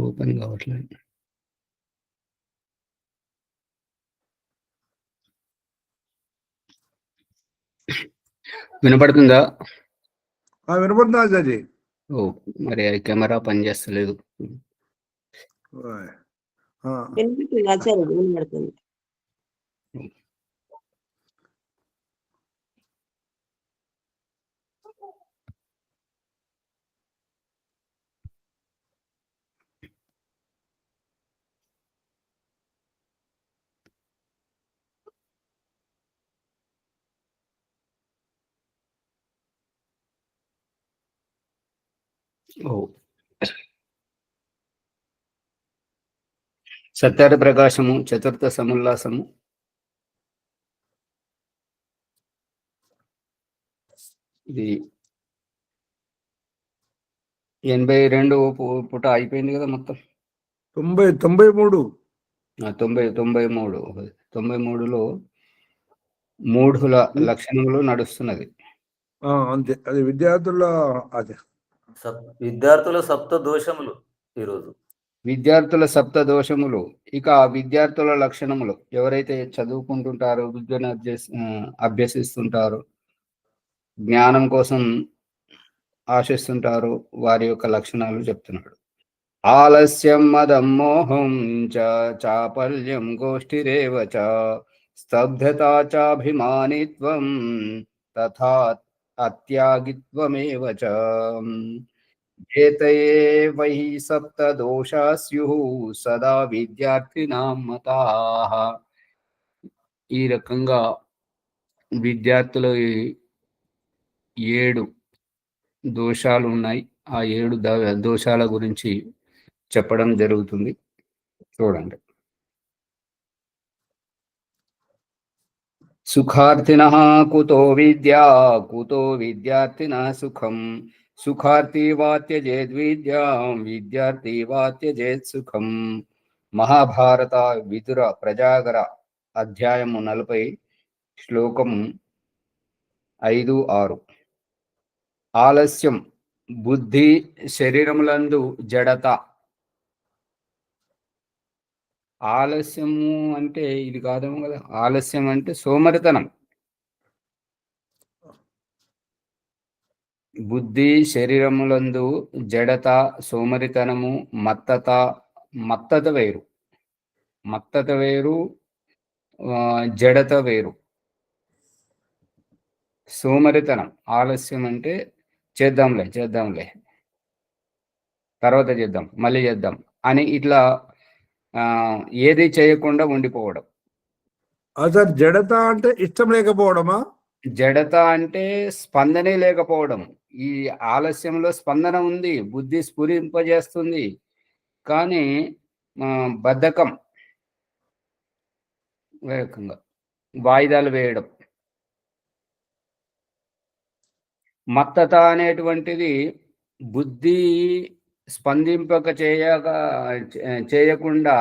Open కావట్లేదు. వినపడుతుందా? వినపడుతుంది ఆచార్య. ఓ మరి కెమెరా పనిచేస్తలేదు. వినపడుతుంది ఆచార్య, వినపడుతుంది. సత్యార ప్రకాశము, చతుర్థ సముల్లాసము, ఇది 82 పుట అయిపోయింది కదా మొత్తం. 93 93లో మూఢుల లక్షణములు నడుస్తున్నది. అంతే, అది విద్యార్థుల సప్త దోషములు. ఈరోజు విద్యార్థుల సప్త దోషములు. ఇక విద్యార్థుల లక్షణములు, ఎవరైతే చదువుకుంటుంటారో, విద్యను అభ్యసిస్తుంటారో, జ్ఞానం కోసం ఆశిస్తుంటారో వారి యొక్క లక్షణాలు చెప్తున్నాడు. ఆలస్యం మదం మోహం చాపల్యం గోష్ఠిరేవ చ స్తబ్ధతా చాభిమానిత్వం తథా అత్యాగిత్వమేవ చ ఏతయే వై సప్త దోషా స్యుః సదా విద్యార్థినాం మతాః. ఈ రకంగా విద్యార్థులు 7 దోషాలు ఉన్నాయి. ఆ 7 దోషాల గురించి చెప్పడం జరుగుతుంది. చూడండి. సుఖార్థినః కుతో విద్యా, కుతో విద్యార్థినః సుఖం, సుఖార్థీ వాత్యజేద్ విద్యాం, విద్యార్థి వాత్యజేత్ సుఖం. మహాభారత విదుర ప్రజాగర అధ్యాయము 40 శ్లోకం 5-6. ఆలస్యం బుద్ధి శరీరములందు జడత. ఆలస్యము అంటే ఇది కాదేమో కదా. ఆలస్యం అంటే సోమరితనం. బుద్ధి శరీరములందు జడత, సోమరితనము, మత్తత వేరు. మత్తత వేరు, జడత వేరు. సోమరితనం, ఆలస్యం అంటే చేద్దాంలే, తర్వాత చేద్దాం, మళ్ళీ చేద్దాం అని ఇట్లా ఏది చేయకుండా ఉండిపోవడం. సార్, జడత అంటే ఇష్టం లేకపోవడమా? జడత అంటే స్పందనే లేకపోవడం. ఈ ఆలస్యంలో స్పందన ఉంది, బుద్ధి స్ఫురింపజేస్తుంది, కానీ బద్ధకం, వేగంగా వాయిదాలు వేయడం. మత్తత అనేటువంటిది బుద్ధి స్పందింపక చేయకుండా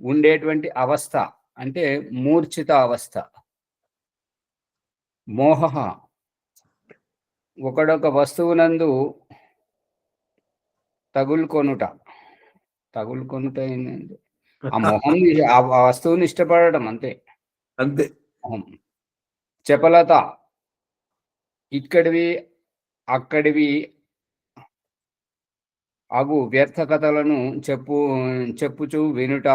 ఉండేటువంటి అవస్థ, అంటే మూర్ఛిత అవస్థ. మోహ, ఒకడొక వస్తువునందు తగులుకొనుట ఏంటంటే ఆ మొహం, ఆ వస్తువుని ఇష్టపడడం, అంతే. చపలత, ఇక్కడివి అక్కడివి అగు వ్యర్థ కథలను చెప్పుచు వినుట,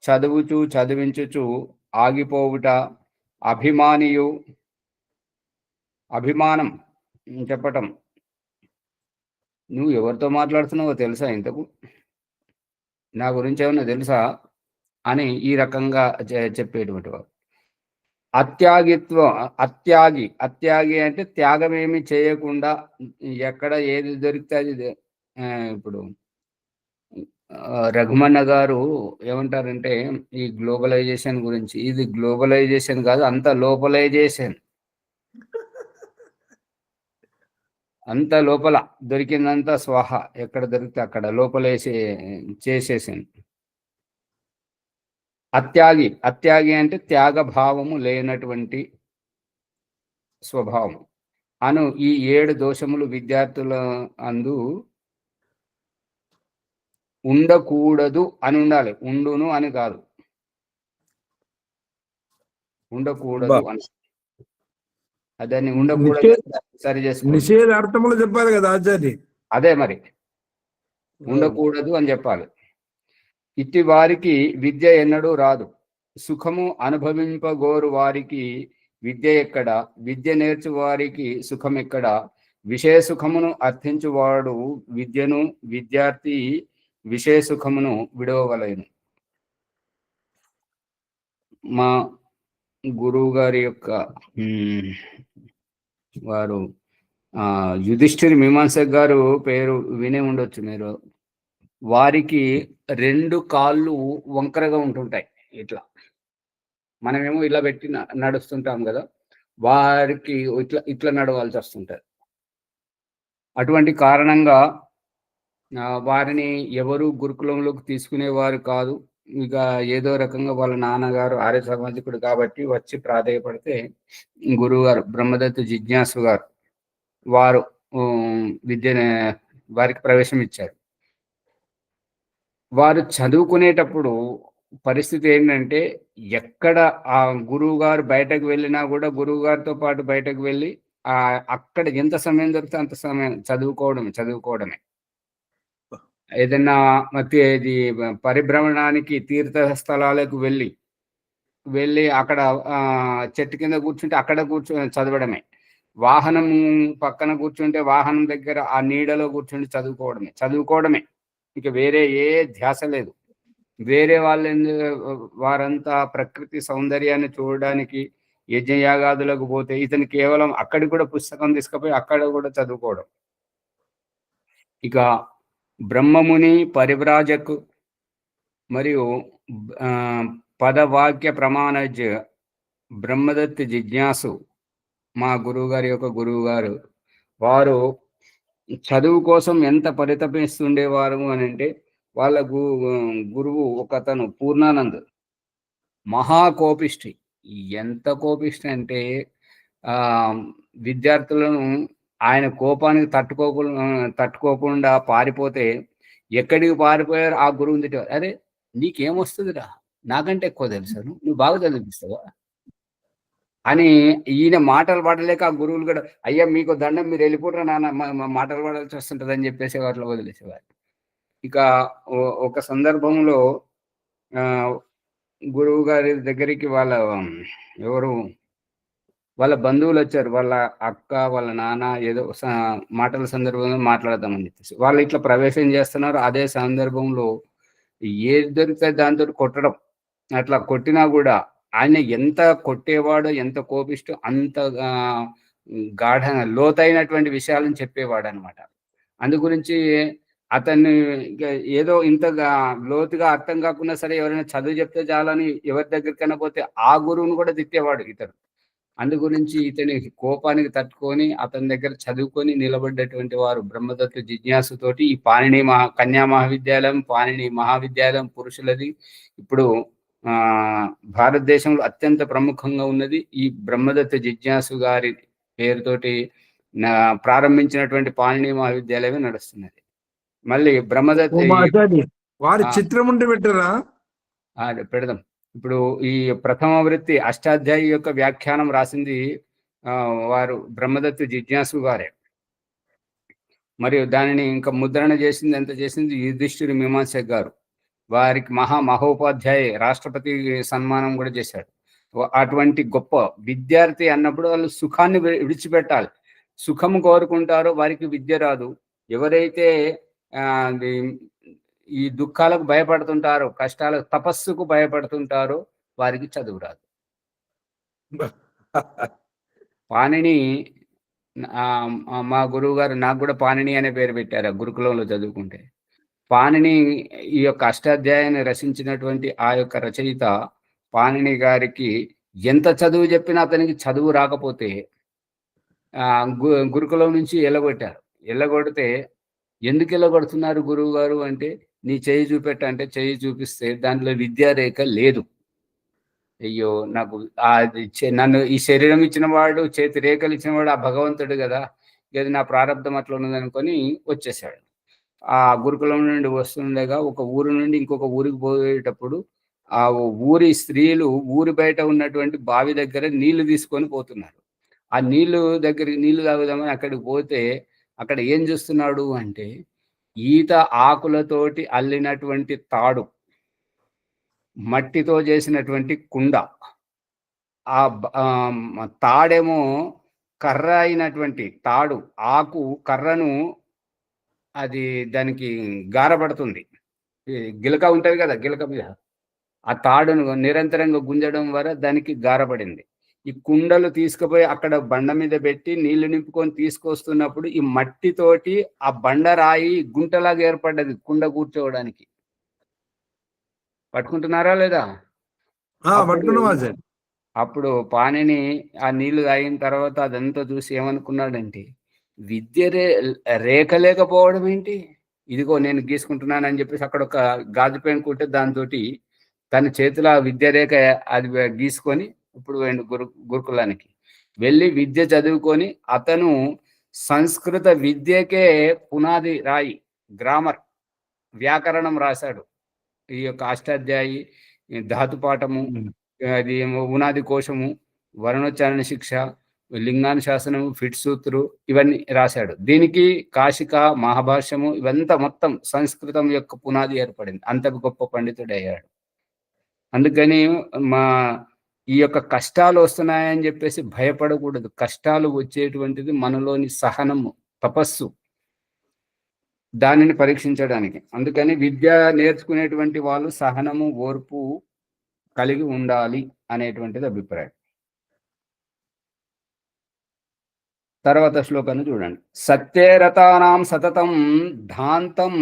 చదువుచు చదివించుచు ఆగిపోవుట. అభిమానం చెప్పటం, నువ్వు ఎవరితో మాట్లాడుతున్నావో తెలుసా, ఇంతకు నా గురించి ఏమన్నా తెలుసా అని ఈ రకంగా చెప్పేటువంటి వారు. అత్యాగి అంటే త్యాగమేమి చేయకుండా, ఎక్కడ ఏది దొరికితే అది. ఇప్పుడు రఘుమన్న గారు ఏమంటారంటే ఈ గ్లోబలైజేషన్ గురించి, ఇది గ్లోబలైజేషన్ కాదు, అంత లోపలైజేషన్. అంత లోపల దొరికిందంతా స్వాహ, ఎక్కడ దొరికితే అక్కడ లోపలేసి చేసేసాను. అత్యాగి అంటే త్యాగభావము లేనటువంటి స్వభావం అను ఈ 7 దోషములు విద్యార్థుల అందు ఉండకూడదు అని ఉండాలి, ఉండును అని కాదు. ఉండకూడదు అని దాన్ని ఉండకూడదు సరి చేసుకోండి. నిషేధార్థములు చెప్పాలి కదా ఆచార్య. అదే మరి ఉండకూడదు అని చెప్పాలి. ఇట్టి వారికి విద్య ఎన్నడూ రాదు. సుఖము అనుభవింపగోరు వారికి విద్య ఎక్కడ, విద్య నేర్చు వారికి సుఖం ఎక్కడ. విషయ సుఖమును అర్థించువాడు విద్యను, విద్యార్థి విషయ సుఖమును విడవవలెను. మా గురువు గారి యొక్క వారు యుధిష్ఠిర్ మీమాంసక్ గారు పేరు వినే ఉండొచ్చు మీరు. వారికి 2 కాళ్ళు వంకరగా ఉంటుంటాయి. ఇట్లా మనమేమో ఇలా పెట్టి నడుస్తుంటాం కదా, వారికి ఇట్లా ఇట్లా నడవాల్సి వస్తుంటది. అటువంటి కారణంగా వారిని ఎవరు గురుకులంలోకి తీసుకునేవారు కాదు. ఇక ఏదో రకంగా వాళ్ళ నాన్నగారు ఆర్య సామాజికుడు కాబట్టి వచ్చి ప్రాధేయపడితే గురువు గారు బ్రహ్మదత్త జిజ్ఞాసు గారు వారు వారికి ప్రవేశం ఇచ్చారు. వారు చదువుకునేటప్పుడు పరిస్థితి ఏంటంటే, ఎక్కడ ఆ గురువు గారు బయటకు వెళ్ళినా కూడా గురువు గారితో పాటు బయటకు వెళ్ళి అక్కడ ఎంత సమయం దొరికితే అంత సమయం చదువుకోవడమే. ఏదైనా ఇది పరిభ్రమణానికి తీర్థ స్థలాలకు వెళ్ళి అక్కడ చెట్టు కింద కూర్చుంటే అక్కడ చదవడమే. వాహనం పక్కన కూర్చుంటే వాహనం దగ్గర ఆ నీడలో కూర్చుంటే చదువుకోవడమే. ఇక వేరే ఏ ధ్యాస లేదు. వేరే వారంతా ప్రకృతి సౌందర్యాన్ని చూడడానికి యజ్ఞయాగాదులకు పోతే ఇతను కేవలం అక్కడికి కూడా పుస్తకం తీసుకుపోయి అక్కడ కూడా చదువుకోవడం. ఇక బ్రహ్మముని పరివ్రాజకు మరియు పదవాక్య ప్రమాణజ్ బ్రహ్మదత్త జిజ్ఞాసు మా గురువు గారి యొక్క గురువు గారు వారు చదువు కోసం ఎంత పరితపిస్తుండేవారు అని అంటే, వాళ్ళ గురువు ఒకతను పూర్ణానంద్ మహాకోపిష్టి. ఎంత కోపిష్టి అంటే విద్యార్థులను ఆయన కోపానికి తట్టుకోకుండా పారిపోతే ఎక్కడికి పారిపోయారు ఆ గురువుని తిట్టేవారు. అరే నీకేమొస్తుందిరా, నాకంటే ఎక్కువ తెలుసా, నువ్వు బాగా చదివిస్తావా అని ఈయన మాటలు పడలేక ఆ గురువులు కూడా అయ్యా మీకు దండం, మీరు వెళ్ళిపోతారా నాన్న, మాటలు పడాల్సి వస్తుంటుంది అని చెప్పేసి వాటిలో వదిలేసేవారు. ఇక ఒక సందర్భంలో గురువు గారి దగ్గరికి వాళ్ళ బంధువులు వచ్చారు. వాళ్ళ అక్క వాళ్ళ నాన్న ఏదో మాటల సందర్భంలో మాట్లాడదామని చెప్పేసి వాళ్ళు ఇట్లా ప్రవేశం చేస్తున్నారు. అదే సందర్భంలో ఏది దొరికితే దాంతో కొట్టడం. అట్లా కొట్టినా కూడా ఆయన ఎంత కొట్టేవాడో, ఎంత కోపిస్తూ అంత లోతైనటువంటి విషయాలను చెప్పేవాడు అనమాట. అందు గురించి అతన్ని ఏదో ఇంతగా లోతుగా అర్థం కాకుండా సరే ఎవరైనా చదువు చెప్తే చాలని ఎవరి దగ్గరికైనా పోతే ఆ గురువును కూడా తిట్టేవాడు ఇతను. అందు గురించి ఇతని కోపానికి తట్టుకొని అతని దగ్గర చదువుకొని నిలబడ్డటువంటి వారు బ్రహ్మదత్త జిజ్ఞాసుతోటి ఈ పాణిని కన్యా మహావిద్యాలయం, పాణిని మహావిద్యాలయం పురుషులది ఇప్పుడు భారతదేశంలో అత్యంత ప్రముఖంగా ఉన్నది. ఈ బ్రహ్మదత్త జిజ్ఞాసు గారి పేరుతోటి ప్రారంభించినటువంటి పాణిని మహావిద్యాలయమే నడుస్తున్నది. మళ్ళీ బ్రహ్మదత్త వారి చిత్రం ఉంటే పెట్టరా పెడదాం. ఇప్పుడు ఈ ప్రథమ వృత్తి అష్టాధ్యాయి యొక్క వ్యాఖ్యానం రాసింది వారు బ్రహ్మదత్త జిజ్ఞాసు గారే. మరియు దానిని ఇంకా ముద్రణ చేసింది యుధిష్ఠిర్ మీమాంసక్ గారు. వారికి మహోపాధ్యాయ రాష్ట్రపతి సన్మానం కూడా చేశాడు. అటువంటి గొప్ప విద్యార్థి అన్నప్పుడు వాళ్ళు సుఖాన్ని విడిచిపెట్టాలి. సుఖము కోరుకుంటారో వారికి విద్య రాదు. ఎవరైతే ఈ దుఃఖాలకు భయపడుతుంటారో, కష్టాలకు, తపస్సుకు భయపడుతుంటారో వారికి చదువు రాదు. పాణిని మా గురువు గారు నాకు కూడా పాణిని అనే పేరు పెట్టారు గురుకులంలో చదువుకుంటే. పాణిని ఈ యొక్క అష్టాధ్యాయాన్ని రచించినటువంటి ఆ యొక్క రచయిత పాణిని గారికి ఎంత చదువు చెప్పినా అతనికి చదువు రాకపోతే గురుకులం నుంచి ఎల్లగొడితే ఎందుకు ఎల్లగొడుతున్నారు గురువు గారు అంటే, నీ చేయి చూపెట్టంటే చేయి చూపిస్తే దాంట్లో విద్యారేఖ లేదు. అయ్యో నాకు నన్ను ఈ శరీరం ఇచ్చిన వాడు, చేతి రేఖలు ఇచ్చిన వాడు ఆ భగవంతుడు కదా, ఇది నా ప్రారంధం అట్లా ఉన్నది అనుకొని వచ్చేసాడు. ఆ గురుకులం నుండి వస్తుండగా ఒక ఊరు నుండి ఇంకొక ఊరికి పోయేటప్పుడు ఆ ఊరి స్త్రీలు ఊరి బయట ఉన్నటువంటి బావి దగ్గర నీళ్లు తీసుకొని పోతున్నారు. ఆ నీళ్లు తాగుదామని అక్కడికి పోతే అక్కడ ఏం చూస్తున్నాడు అంటే ఈత ఆకులతోటి అల్లినటువంటి తాడు, మట్టితో చేసినటువంటి కుండ, తాడేమో కర్ర అయినటువంటి తాడు, ఆకు కర్రను అది దానికి గారపడుతుంది. గిలక ఉంటది కదా, గిలక మీద ఆ తాడును నిరంతరంగా గుంజడం వల్ల దానికి గారపడింది. ఈ కుండలు తీసుకుపోయి అక్కడ బండ మీద పెట్టి నీళ్లు నింపుకొని తీసుకొస్తున్నప్పుడు ఈ మట్టితోటి ఆ బండరాయి గుంటలాగా ఏర్పడ్డది కుండ కూర్చోవడానికి. పట్టుకుంటున్నారా లేదా? పట్టుకున్నాం ఆచార్య. అప్పుడు పాణిని ఆ నీళ్లు తాగిన తర్వాత అదంతా చూసి ఏమనుకున్నాడంటే విద్య రేఖ లేకపోవడం ఏంటి, ఇదిగో నేను గీసుకుంటున్నానని చెప్పేసి అక్కడ ఒక గాజు పెన్ కుంటే దాంతో తన చేతిలో విద్య రేఖ అది గీసుకొని ఇప్పుడు గురుకులానికి వెళ్ళి విద్య చదువుకొని అతను సంస్కృత విద్యకే పునాది రాయి, గ్రామర్, వ్యాకరణం రాశాడు. ఈ యొక్క అష్టాధ్యాయి, ధాతుపాఠము, అది ఉనాది కోశము, వర్ణోచ్చారణ శిక్ష, లింగానుశాసనము, ఫిట్ సూత్రు ఇవన్నీ రాశాడు. దీనికి కాశిక, మహాభాష్యము ఇవంతా మొత్తం సంస్కృతం యొక్క పునాది ఏర్పడింది. అంత గొప్ప పండితుడు అయ్యాడు. అందుకని ఈ యొక్క కష్టాలు వస్తున్నాయని చెప్పేసి భయపడకూడదు. కష్టాలు వచ్చేటువంటిది మనలోని సహనము, తపస్సు, దానిని పరీక్షించడానికి. అందుకని విద్య నేర్చుకునేటువంటి వాళ్ళు సహనము, ఓర్పు కలిగి ఉండాలి అనేటువంటిది అభిప్రాయం. తర్వాత శ్లోకాన్ని చూడండి. సత్యేరతానాం సతతం ధాంతం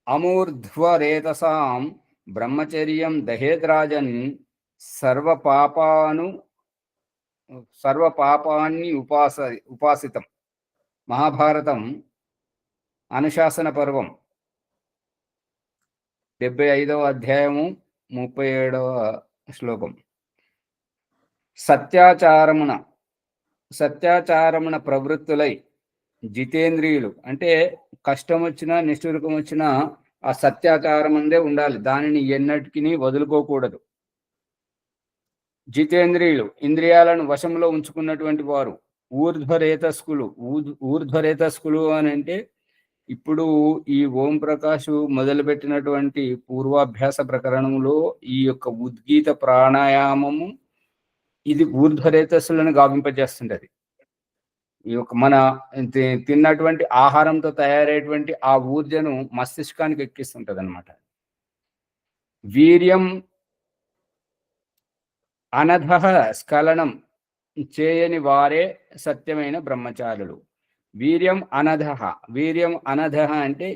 అమూర్ధ్వరేతసాం బ్రహ్మచర్యం దహేద్రాజన్ సర్వపాపాన్ని ఉపాసితం. మహాభారతం అనుశాసన పర్వం 75వ అధ్యాయము 37వ శ్లోకం. సత్యాచారమున ప్రవృత్తులై జితేంద్రియులు అంటే కష్టం వచ్చినా నిష్ఠురకం వచ్చినా ఆ సత్యాచారం అందే ఉండాలి, దానిని ఎన్నటికీ వదులుకోకూడదు. జితేంద్రియులు ఇంద్రియాలను వశంలో ఉంచుకున్నటువంటి వారు. ఊర్ధ్వరేతస్కులు అని అంటే ఇప్పుడు ఈ ఓం ప్రకాష్ మొదలుపెట్టినటువంటి పూర్వాభ్యాస ప్రకరణంలో ఈ యొక్క ఉద్గీత ప్రాణాయామము ఇది ఊర్ధ్వరేతస్సులను గావింపజేస్తుంటది. ఈ యొక్క మన తిన్నటువంటి ఆహారంతో తయారయ్యేటువంటి ఆ ఊర్జను మస్తిష్కానికి ఎక్కిస్తుంటది అనమాట. వీర్యం అనధః స్ఖలనం చేయని వారే సత్యమైన బ్రహ్మచారులు. వీర్యం అనధః అంటే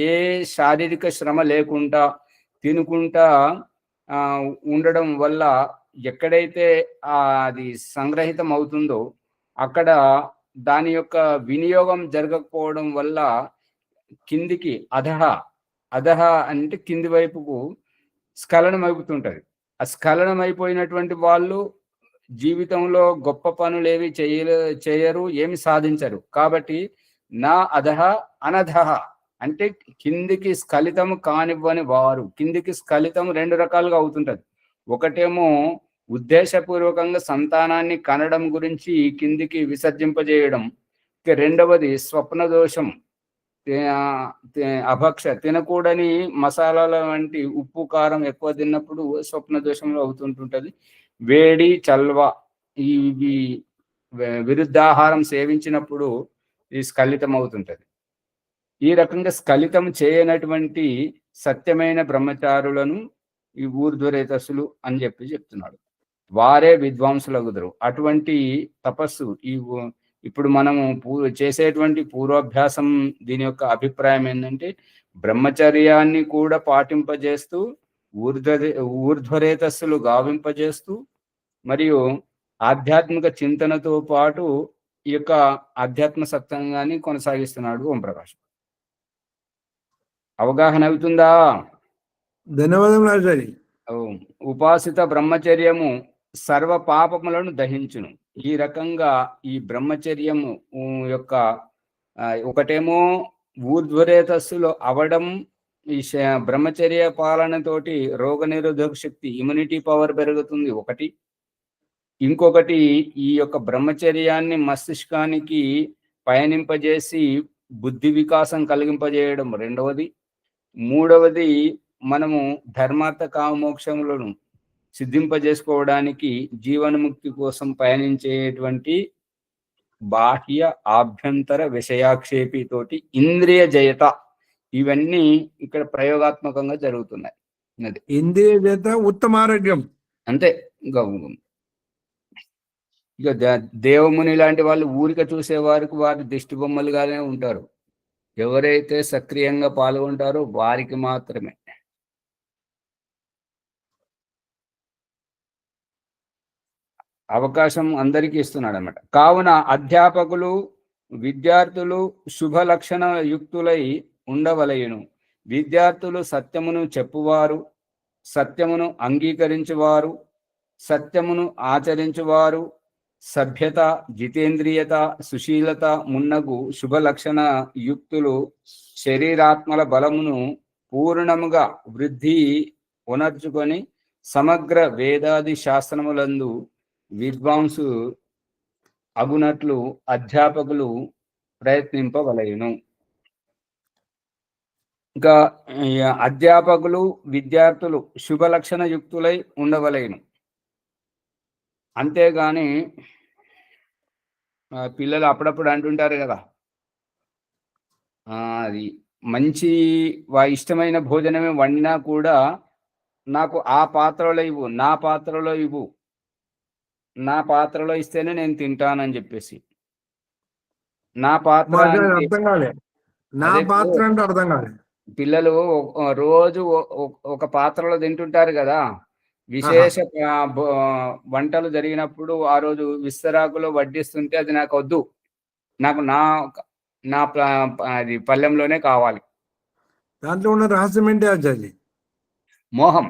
ఏ శారీరక శ్రమ లేకుండా తినుకుంటా ఉండడం వల్ల ఎక్కడైతే అది సంగ్రహితం అవుతుందో అక్కడ దాని యొక్క వినియోగం జరగకపోవడం వల్ల కిందికి అధహ అంటే కింది వైపుకు స్ఖలనం అయిపోతుంటది. ఆ స్ఖలనం అయిపోయినటువంటి వాళ్ళు జీవితంలో గొప్ప పనులు ఏవి చేయరు, ఏమి సాధించరు. కాబట్టి నా అధహ అనధహ అంటే కిందికి స్ఖలితం కానివ్వని వారు. కిందికి స్ఖలితం రెండు రకాలుగా అవుతుంటది. ఒకటేమో ఉద్దేశపూర్వకంగా సంతానాన్ని కనడం గురించి కిందికి విసర్జింపజేయడం. రెండవది స్వప్న దోషం, అభక్ష తినకూడని మసాలాల వంటి ఉప్పు కారం ఎక్కువ తిన్నప్పుడు స్వప్న దోషంలో అవుతుంటుంటది. వేడి చల్వ ఇవి విరుద్ధాహారం సేవించినప్పుడు ఈ స్ఖలితం అవుతుంటది. ఈ రకంగా స్ఖలితం చేయనటువంటి సత్యమైన బ్రహ్మచారులను ఈ ఊర్ధ్వరేతస్సులు అని చెప్తున్నాడు. వారే విద్వాంసులగుదురు. అటువంటి తపస్సు ఇప్పుడు మనము చేసేటువంటి పూర్వాభ్యాసం దీని యొక్క అభిప్రాయం ఏంటంటే బ్రహ్మచర్యాన్ని కూడా పాటింపజేస్తూ ఊర్ధ్వరేతస్సులు గావింపజేస్తూ మరియు ఆధ్యాత్మిక చింతనతో పాటు ఈ యొక్క ఆధ్యాత్మ సత్సంగాన్ని కొనసాగిస్తున్నాడు ఓంప్రకాష్. అవగాహన అవుతుందా? ధన్యవాదములు ఆచార్య. ఉపాసిత బ్రహ్మచర్యము సర్వ పాపములను దహించును. ఈ రకంగా ఈ బ్రహ్మచర్యము యొక్క ఒకటేమో ఊర్ధ్వరేతస్సులో అవడం, ఈ బ్రహ్మచర్య పాలనతోటి రోగ నిరోధక శక్తి, ఇమ్యూనిటీ పవర్ పెరుగుతుంది ఒకటి. ఇంకొకటి, ఈ యొక్క బ్రహ్మచర్యాన్ని మస్తిష్కానికి పయనింపజేసి బుద్ధి వికాసం కలిగింపజేయడం రెండవది. మూడవది, మనము ధర్మార్థ కామోక్షములను సిద్ధింపజేసుకోవడానికి జీవన్ముక్తి కోసం పయనించేటువంటి బాహ్య ఆభ్యంతర విషయాక్షేపి తోటి ఇంద్రియ జయత, ఇవన్నీ ఇక్కడ ప్రయోగాత్మకంగా జరుగుతున్నాయి. అది ఇంద్రియ చేత ఉత్తమ ఆరోగ్యం. అంతే. ఇక దేవముని లాంటి వాళ్ళు ఊరిక చూసే వారికి వారి దిష్టి బొమ్మలుగానే ఉంటారు. ఎవరైతే సక్రియంగా పాల్గొంటారో వారికి మాత్రమే. అవకాశం అందరికీ ఇస్తున్నాడు అన్నమాట. కావున అధ్యాపకులు విద్యార్థులు శుభ లక్షణ యుక్తులై ఉండవలయును. విద్యార్థులు సత్యమును చెప్పువారు, సత్యమును అంగీకరించువారు, సత్యమును ఆచరించువారు, సభ్యత, జితేంద్రియత, సుశీలత మున్నగు శుభ లక్షణ యుక్తులు శరీరాత్మల బలమును పూర్ణముగా వృద్ధి ఉనర్చుకొని సమగ్ర వేదాది శాస్త్రములందు విద్వాంసు అగునట్లు అధ్యాపకులు ప్రయత్నింపవలయును. ఇంకా అధ్యాపకులు విద్యార్థులు శుభ లక్షణ యుక్తులై ఉండవలయును. అంతేగాని పిల్లలు అప్పుడప్పుడు అంటుంటారు కదా, అది మంచి ఇష్టమైన భోజనమే వండినా కూడా నాకు ఆ పాత్రలో ఇవ్వు, నా పాత్రలో ఇవ్వు, నా పాత్రలో ఇస్తేనే నేను తింటానని చెప్పేసి. నా పాత్ర అర్థం కాలే. నా పాత్ర అంటే అర్థం కాలే. పిల్లలు రోజు ఒక పాత్రలో తింటుంటారు కదా. విశేష వంటలు జరిగినప్పుడు ఆ రోజు విస్తరాకులో వడ్డిస్తుంటే అది నాకు వద్దు, నాకు నా అది పళ్ళెంలోనే కావాలి. దాంట్లో ఉన్న రహస్యం ఏంటి ఆచార్య? మోహం,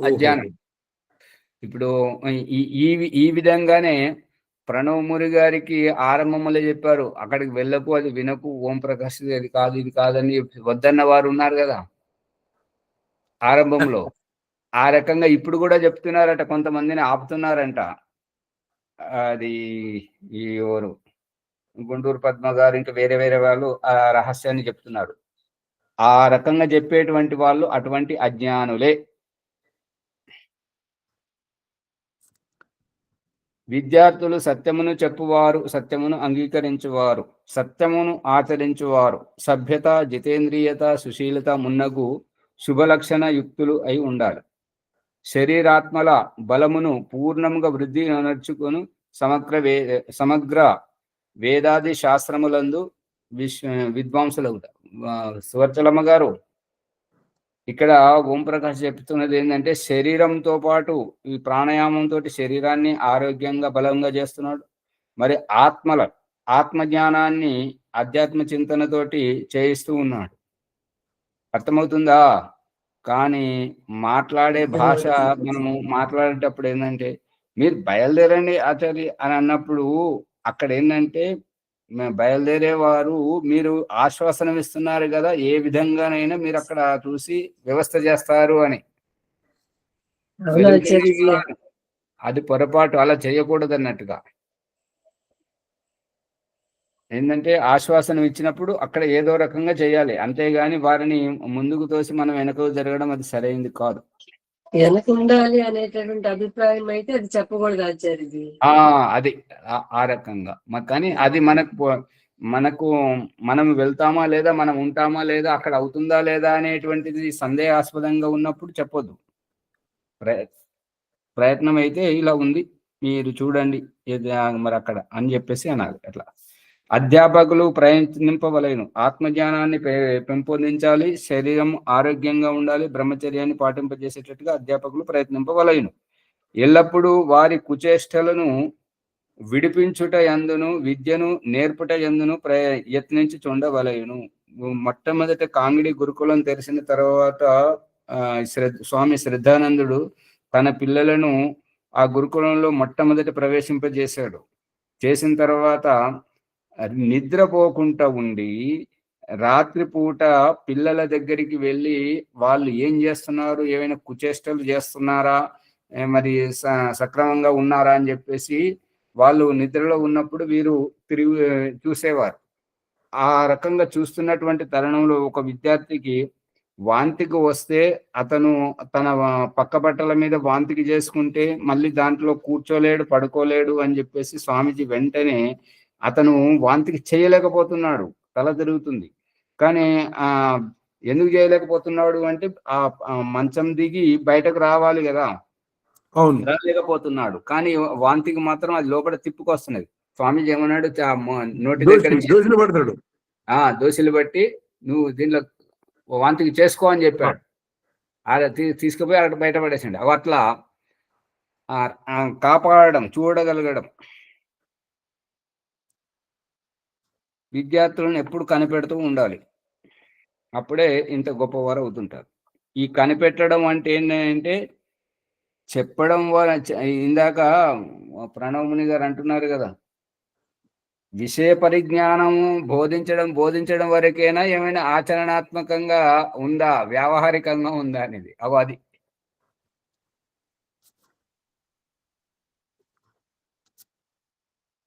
అజ్ఞానం. ఇప్పుడు ఈ విధంగానే ప్రణవమురి గారికి ఆరంభంలో చెప్పారు, అక్కడికి వెళ్ళకు, అది వినకు, ఓం ప్రకాష్ అది కాదు ఇది కాదని వద్దన్న వారు ఉన్నారు కదా ఆరంభంలో. ఆ రకంగా ఇప్పుడు కూడా చెప్తున్నారట, కొంతమందిని ఆపుతున్నారంట. అది ఎవరు గుంటూరు పద్మ గారు, ఇంకా వేరే వేరే వాళ్ళు ఆ రహస్యాన్ని చెప్తున్నారు. ఆ రకంగా చెప్పేటువంటి వాళ్ళు అటువంటి అజ్ఞానులే. విద్యార్థులు సత్యమును చెప్పువారు, సత్యమును అంగీకరించువారు, సత్యమును ఆచరించువారు, సభ్యత, జితేంద్రియత, సుశీలత మున్నగు శుభలక్షణ యుక్తులు అయి ఉండాలి. శరీరాత్మల బలమును పూర్ణముగా వృద్ధి నర్చుకుని సమగ్ర వేదాది శాస్త్రములందు విద్వాంసులవుతారు. సువర్చలమ్మ గారు, ఇక్కడ ఓం ప్రకాష్ చెప్తున్నది ఏంటంటే, శరీరంతో పాటు ఈ ప్రాణాయామంతో శరీరాన్ని ఆరోగ్యంగా బలంగా చేస్తున్నాడు. మరి ఆత్మజ్ఞానాన్ని ఆధ్యాత్మ చింతనతోటి చేయిస్తూ ఉన్నాడు. అర్థమవుతుందా? కానీ మాట్లాడే భాష, మనము మాట్లాడేటప్పుడు ఏంటంటే, మీరు బయలుదేరండి ఆచార్య అని అన్నప్పుడు అక్కడ ఏంటంటే, బయలుదేరేవారు మీరు ఆశ్వాసనం ఇస్తున్నారు కదా, ఏ విధంగానైనా మీరు అక్కడ చూసి వ్యవస్థ చేస్తారు అని. అది పొరపాటు, అలా చేయకూడదు అన్నట్టుగా. ఏంటంటే ఆశ్వాసనం ఇచ్చినప్పుడు అక్కడ ఏదో రకంగా చేయాలి, అంతేగాని వారిని ముందుకు తోసి మనం వెనక జరగడం అది సరైనది కాదు. వెనక ఉండాలి అనేటటువంటి అభిప్రాయం అయితే అది చెప్పకూడదు ఆచార్యది. అది ఆ రకంగా. కానీ అది మనకు మనం వెళ్తామా లేదా, మనం ఉంటామా లేదా, అక్కడ అవుతుందా లేదా అనేటువంటిది సందేహాస్పదంగా ఉన్నప్పుడు చెప్పొద్దు. ప్రయత్నం అయితే ఇలా ఉంది, మీరు చూడండి మరి అక్కడ అని చెప్పేసి అనాలి. అట్లా అధ్యాపకులు ప్రయత్నింపవలేను. ఆత్మజ్ఞానాన్ని పెంపొందించాలి, శరీరం ఆరోగ్యంగా ఉండాలి, బ్రహ్మచర్యాన్ని పాటింపజేసేటట్టుగా అధ్యాపకులు ప్రయత్నింపవలేను. ఎల్లప్పుడూ వారి కుచేష్టలను విడిపించుట యందును విద్యను నేర్పుట యందును యత్నించి చూడవలయును. మొట్టమొదట కాంగిడి గురుకులం తెరిచిన తర్వాత స్వామి శ్రద్ధానందుడు తన పిల్లలను ఆ గురుకులంలో మొట్టమొదటి ప్రవేశింపజేశాడు. చేసిన తర్వాత నిద్రపోకుండా ఉండి రాత్రిపూట పిల్లల దగ్గరికి వెళ్ళి వాళ్ళు ఏం చేస్తున్నారు, ఏమైనా కుచేష్టలు చేస్తున్నారా, మరి సక్రమంగా ఉన్నారా అని చెప్పేసి వాళ్ళు నిద్రలో ఉన్నప్పుడు వీరు తిరిగి చూసేవారు. ఆ రకంగా చూస్తున్నటువంటి తరుణంలో ఒక విద్యార్థికి వాంతికి వస్తే అతను తన పక్క బట్టల మీద వాంతికి చేసుకుంటే మళ్ళీ దాంట్లో కూర్చోలేడు, పడుకోలేడు అని చెప్పేసి స్వామీజీ వెంటనే అతను వాంతికి చేయలేకపోతున్నాడు, తల తిరుగుతుంది. కానీ ఎందుకు చేయలేకపోతున్నాడు అంటే ఆ మంచం దిగి బయటకు రావాలి కదా, అవును. రాలేకపోతున్నాడు. కానీ వాంతికి మాత్రం అది లోపల తిప్పుకొస్తున్నది. స్వామీజీ ఏమన్నాడు, నోటి దగ్గర దోషులు పడతాడు, దోశలు బట్టి నువ్వు దీనిలో వాంతికి చేసుకో అని చెప్పాడు. అలా తీసుకుపోయి అక్కడ బయటపడేసండి. అవి అట్లా కాపాడడం, చూడగలగడం, విద్యార్థులను ఎప్పుడు కనిపెడుతూ ఉండాలి. అప్పుడే ఇంత గొప్పవారు అవుతుంటారు. ఈ కనిపెట్టడం అంటే ఏంటంటే చెప్పడం వల్ల, ఇందాక ప్రణవముని గారు అంటున్నారు కదా, విషయ పరిజ్ఞానము బోధించడం వరకేనా, ఏమైనా ఆచరణాత్మకంగా ఉందా, వ్యావహారికంగా ఉందా అనేది అది.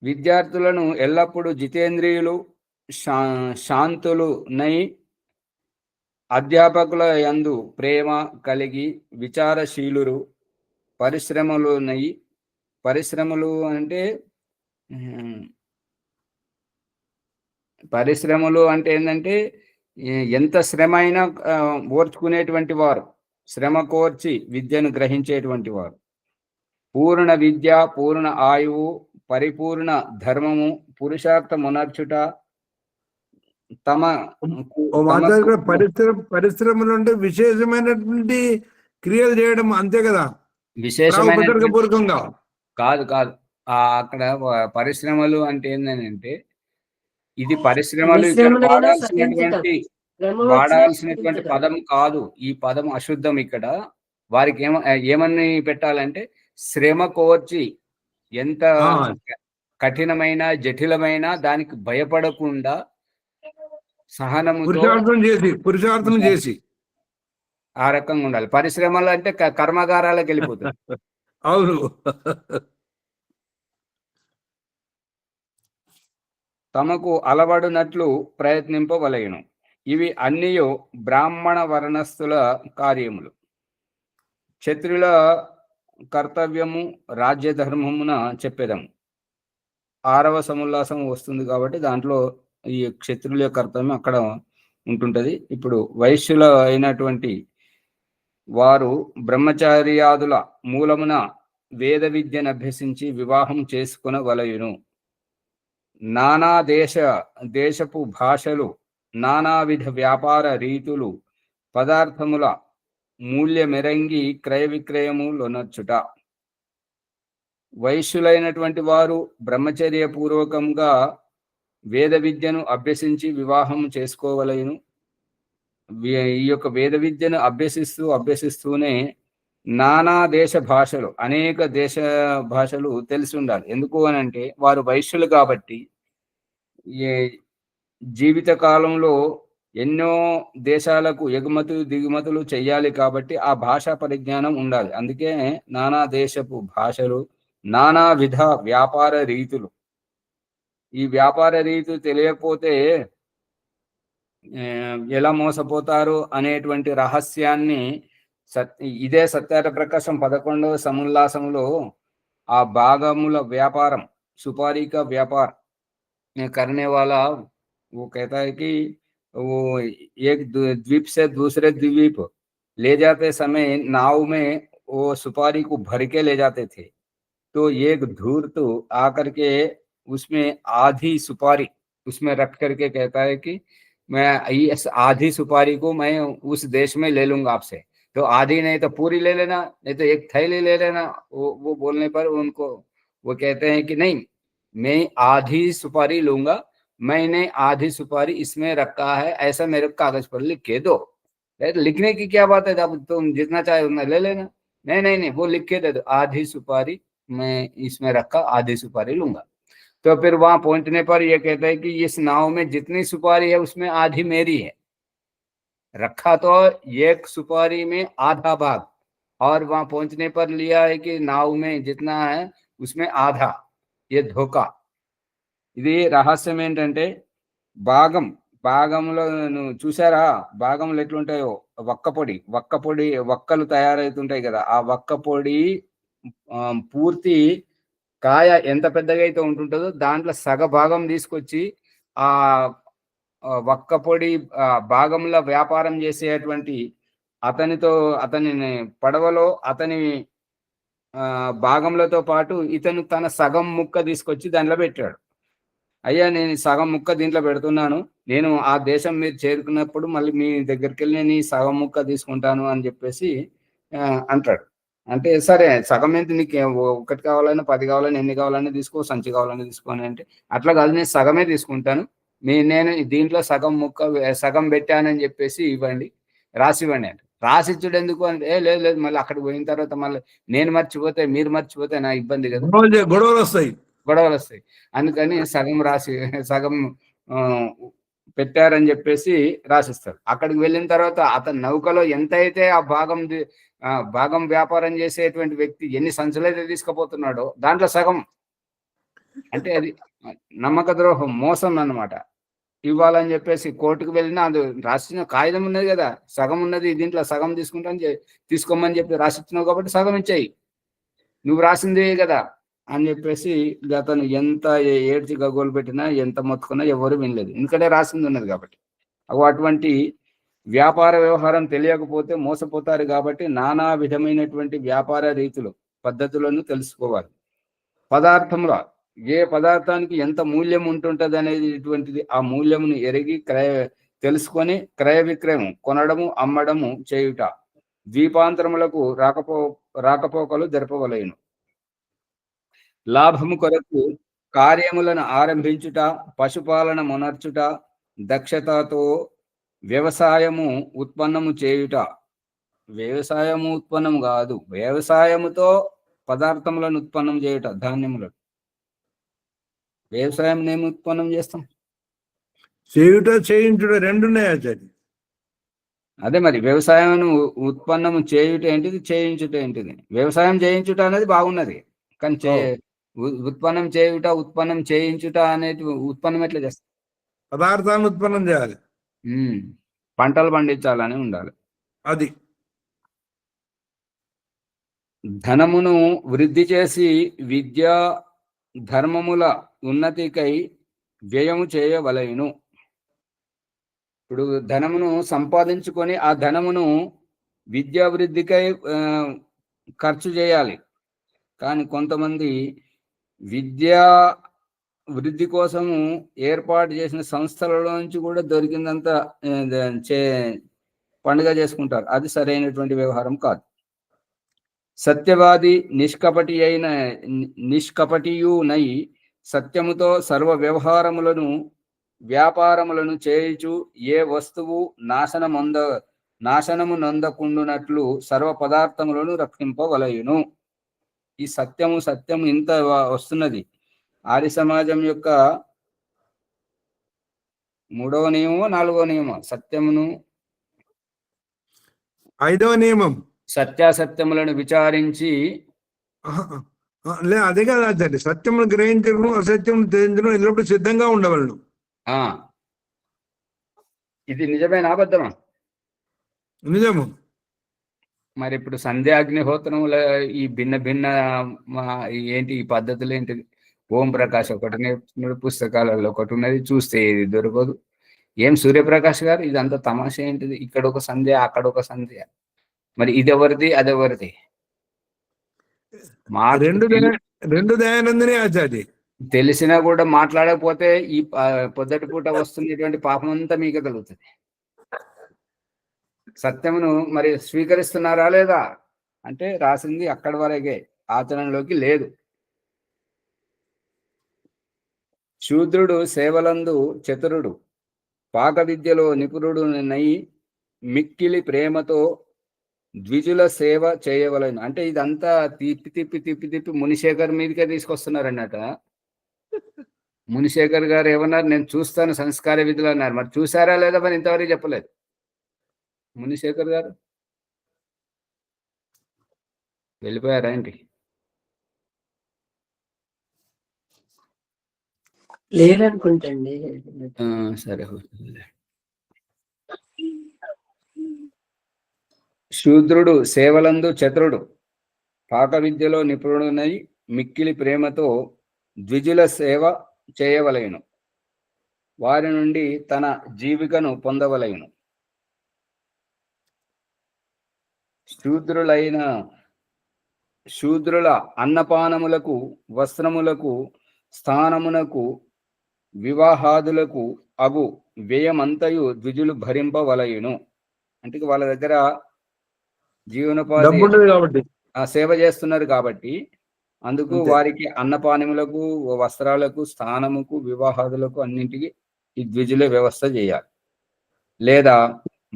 విద్యార్థులను ఎల్లప్పుడూ జితేంద్రియులు, శాంతులు నై అధ్యాపకుల యందు ప్రేమ కలిగి విచారశీలురు, పరిశ్రమలు అంటే ఏంటంటే ఎంత శ్రమ అయినా ఓర్చుకునేటువంటి వారు, శ్రమ కోర్చి విద్యను గ్రహించేటువంటి వారు. పూర్ణ విద్య, పూర్ణ ఆయువు, పరిపూర్ణ ధర్మము, పురుషార్థమునర్చుట, పరిశ్రమలు అంటే విశేషమైనటువంటి క్రియలు చేయడం, అంతే కదా, విశేషమైన కాదు. అక్కడ పరిశ్రమలు అంటే ఏంటంటే ఇది పరిశ్రమలు ఇక్కడ వాడాల్సినటువంటి పదం కాదు. ఈ పదం అశుద్ధం. ఇక్కడ వారికి ఏమని పెట్టాలంటే శ్రమ కోర్చి, ఎంత కఠినమైన జటిలమైన దానికి భయపడకుండా సహనముతో పురుషార్థం చేసి ఆ రకంగా ఉండాలి. పరిశ్రమలు అంటే కర్మాగారాలకు వెళ్ళిపోతుంది. అవును. తమకు అలవడునట్లు ప్రయత్నింపవలయును. ఇవి అన్నీ బ్రాహ్మణ వర్ణస్థుల కార్యములు. క్షత్రియుల కర్తవ్యము రాజ్యధర్మమున చెప్పేదాము. 6వ సముల్లాసం వస్తుంది కాబట్టి దాంట్లో ఈ క్షత్రియుల కర్తవ్యం అక్కడ ఉంటుంటది. ఇప్పుడు వైశ్యుల అయినటువంటి వారు బ్రహ్మచార్యాదుల మూలమున వేద విద్యను అభ్యసించి వివాహం చేసుకొనవలయును. నానా దేశపు భాషలు, నానావిధ వ్యాపార రీతులు, పదార్థముల మూల్యమెరంగి క్రయ విక్రయములొనర్చుట. వైశ్యులైనటువంటి వారు బ్రహ్మచర్య పూర్వకంగా వేద విద్యను అభ్యసించి వివాహం చేసుకోవలయును. ఈ యొక్క వేద విద్యను అభ్యసిస్తూనే నానా దేశ భాషలు, అనేక దేశ భాషలు తెలిసి ఉండాలి. ఎందుకు అని అంటే వారు వైశ్యులు కాబట్టి జీవిత కాలంలో ఎన్నో దేశాలకు ఎగుమతులు దిగుమతులు చెయ్యాలి కాబట్టి ఆ భాషా పరిజ్ఞానం ఉండాలి. అందుకే నానా దేశపు భాషలు, నానా విధ వ్యాపార రీతులు. ఈ వ్యాపార రీతులు తెలియకపోతే ఎలా మోసపోతారు అనేటువంటి రహస్యాన్ని ఇదే సత్యార్థ ప్రకాశం 11వ సముల్లాసంలో ఆ భాగముల వ్యాపారం, सुपारी का व्यापार करने वाला वो कहता है कि वो एक द्वीप से दूसरे द्वीप ले जाते समय नाव में वो सुपारी को भर के ले जाते थे। तो एक धूर्त आकर के उसमें आधी सुपारी उसमें रख करके कहता है कि मैं इस आधी सुपारी को मैं उस देश में ले लूंगा आपसे। तो आधी नहीं तो पूरी ले लेना, नहीं तो एक थैली ले लेना। वो बोलने पर उनको वो कहते हैं कि नहीं, मैं आधी सुपारी लूंगा, मैंने आधी सुपारी इसमें रखा है, ऐसा मेरे कागज पर लिख के दो। लिखने की क्या बात है, अब तुम जितना चाहे उतना ले लेना। नहीं नहीं नहीं, वो लिख के दे दो, आधी सुपारी मैं इसमें रखा, आधी सुपारी लूंगा। तो फिर वहां पहुंचने पर ये कहता है कि इस नाव में जितनी सुपारी है उसमें आधी मेरी है। रखा तो एक सुपारी में आधा भाग, और वहां पहुंचने पर लिया है कि नाव में जितना है उसमें आधा। ये धोखा। ఇది రహస్యం ఏంటంటే భాగం భాగంలో నువ్వు చూసారా, భాగంలో ఎట్లుంటాయో వక్క పొడి వక్కలు తయారవుతుంటాయి కదా, ఆ వక్క పొడి పూర్తి కాయ ఎంత పెద్దగా అయితే ఉంటుంటుందో దాంట్లో సగ భాగం తీసుకొచ్చి ఆ వక్క పొడి భాగంలో వ్యాపారం చేసేటువంటి అతనితో, అతని పడవలో అతని భాగంలతో పాటు ఇతను తన సగం ముక్క తీసుకొచ్చి దాంట్లో పెట్టాడు. అయ్యా నేను సగం ముక్క దీంట్లో పెడుతున్నాను, నేను ఆ దేశం మీరు చేరుకున్నప్పుడు మళ్ళీ మీ దగ్గరికి వెళ్ళి నేను ఈ సగం ముక్క తీసుకుంటాను అని చెప్పేసి అంటాడు. అంటే సరే సగం ఏంటి, నీకు ఒకటి కావాలన్నా 10 కావాలని, ఎన్ని కావాలని తీసుకో, సంచి కావాలని తీసుకోని అంటే, అట్లా కాదు నేను సగమే తీసుకుంటాను, నేను దీంట్లో సగం పెట్టానని చెప్పేసి ఇవ్వండి, రాసివ్వండి అంటే. రాసిచ్చుడు ఎందుకు అంటే, లేదు లేదు మళ్ళీ అక్కడికి పోయిన తర్వాత మళ్ళీ నేను మర్చిపోతే మీరు మర్చిపోతే నా ఇబ్బంది కదా, గొడవలు వస్తాయి, అందుకని సగం పెట్టారని చెప్పేసి రాసిస్తారు. అక్కడికి వెళ్ళిన తర్వాత అతని నౌకలో ఎంత అయితే ఆ భాగం వ్యాపారం చేసేటువంటి వ్యక్తి ఎన్ని సంచులైతే తీసుకుపోతున్నాడో దాంట్లో సగం, అంటే అది నమ్మక ద్రోహం, మోసం అన్నమాట. ఇవ్వాలని చెప్పేసి కోర్టుకు వెళ్ళినా అది రాసిన కాగితం ఉన్నది కదా, సగం ఉన్నది దీంట్లో సగం తీసుకోమని చెప్పి రాసిచ్చినావు కాబట్టి సగం ఇచ్చాయి, నువ్వు రాసిందే కదా అని చెప్పేసి అతను ఎంత ఏడ్చి గగోలు పెట్టినా ఎంత మొత్తుకున్నా ఎవరు వినలేదు, ఎందుకంటే రాసింది ఉన్నది కాబట్టి. అటువంటి వ్యాపార వ్యవహారం తెలియకపోతే మోసపోతారు కాబట్టి నానా విధమైనటువంటి వ్యాపార రీతులు పద్ధతులను తెలుసుకోవాలి. పదార్థంలో ఏ పదార్థానికి ఎంత మూల్యం ఉంటుంటది అనేటువంటిది ఆ మూల్యమును ఎరిగి తెలుసుకొని క్రయ విక్రయం కొనడము అమ్మడము చేయుట, ద్వీపాంతరములకు రాకపోకలు జరపవలేను. లాభము కొరకు కార్యములను ఆరంభించుట, పశుపాలన మొనర్చుట, దక్షతతో వ్యవసాయము ఉత్పన్నము చేయుట. వ్యవసాయము ఉత్పన్నము కాదు, వ్యవసాయముతో పదార్థములను ఉత్పన్నం చేయుట, ధాన్యములను. వ్యవసాయం ఏమి ఉత్పన్నం చేస్తాం? చేయుట చేయించుట రెండున్నాయి ఆచార్య. అదే మరి వ్యవసాయం ఉత్పన్నము చేయుట ఏంటిది, చేయించుట ఏంటిది? వ్యవసాయం చేయించుట అనేది బాగున్నది, కానీ ఉత్పన్నం చేయించుట అనేది ఉత్పన్నం ఎట్లా చేస్తాం? పదార్థాన్ని ఉత్పన్నం చేయాలి, పంటలు పండించాలని ఉండాలి. అది ధనమును వృద్ధి చేసి విద్యా ధర్మముల ఉన్నతికై వ్యయము చేయవలెను. ఇప్పుడు ధనమును సంపాదించుకొని ఆ ధనమును విద్యావృద్ధికై ఖర్చు చేయాలి. కానీ కొంతమంది విద్యా వృద్ధి కోసము ఏర్పాటు చేసిన సంస్థలలో నుంచి కూడా దొరికిందంతా పండుగ చేసుకుంటారు, అది సరైనటువంటి వ్యవహారం కాదు. సత్యవాది నిష్కపటియునై సత్యముతో సర్వ వ్యవహారములను వ్యాపారములను చేయుచు ఏ వస్తువు నాశనము నొందకుండునట్లు సర్వ పదార్థములను రక్షింపవలయును. ఈ సత్యము ఇంత వస్తున్నది. ఆర్య సమాజం యొక్క 3వ నియమం 4వ నియమం, సత్యమును 5వ నియమం, సత్యాసత్యములను విచారించి. అదే కదా ఆచార్య, సత్యమును గ్రహించడం అసత్యమును తెలియజడం ఎల్లప్పుడూ సిద్ధంగా ఉండవలను. ఇది నిజమైన అబద్ధమా? నిజము. మరి ఇప్పుడు సంధ్యాగ్నిహోత్రముల ఈ భిన్న ఏంటి ఈ పద్ధతులు ఏంటిది? ఓం ప్రకాష్ ఒకటి నేర్పుతున్నాడు, పుస్తకాలలో ఒకటి ఉన్నది, చూస్తే ఇది దొరకదు. ఏం సూర్యప్రకాష్ గారు ఇదంతా తమాషా ఏంటిది? ఇక్కడ ఒక సంధ్య అక్కడ ఒక సంధ్య, మరి ఇది ఎవరిది అది ఎవరిది? రెండు దయానందనే ఆచార్య. తెలిసినా కూడా మాట్లాడకపోతే ఈ పొద్దుటి పూట వస్తున్నటువంటి పాపం అంతా మీకు కలుగుతుంది. సత్యమును మరి స్వీకరిస్తున్నారా లేదా అంటే రాసింది అక్కడి వరకే, ఆచరణలోకి లేదు. శూద్రుడు సేవలందు చతురుడు, పాక విద్యలో నిపుణుడు నై మిక్కిలి ప్రేమతో ద్విజుల సేవ చేయవలెను. అంటే ఇదంతా తిప్పి మునిశేఖర్ మీదకే తీసుకొస్తున్నారన్నట. మునిశేఖర్ గారు ఏమన్నారు, నేను చూస్తాను సంస్కార విధులు అన్నారు. మరి చూసారా లేదా మరి ఇంతవరకు చెప్పలేదు మునిశేఖర్ గారు. వెళ్ళిపోయారా ఏంటి? లేరనుకుంటండి. సరే. శూద్రుడు సేవలందు చతురుడు, పాక విద్యలో నిపుణుడనై మిక్కిలి ప్రేమతో ద్విజుల సేవ చేయవలెను, వారి నుండి తన జీవికను పొందవలెను. శూద్రుల అన్నపానములకు, వస్త్రములకు, స్థానమునకు, వివాహాదులకు అగు వ్యయమంతయు ద్విజులు భరింపవలయును. అంటే వాళ్ళ దగ్గర జీవనోపాధి కాబట్టి సేవ చేస్తున్నారు కాబట్టి అందుకు వారికి అన్నపానములకు, వస్త్రాలకు, స్థానముకు, వివాహాదులకు అన్నింటికి ఈ ద్విజులే వ్యవస్థ చేయాలి. లేదా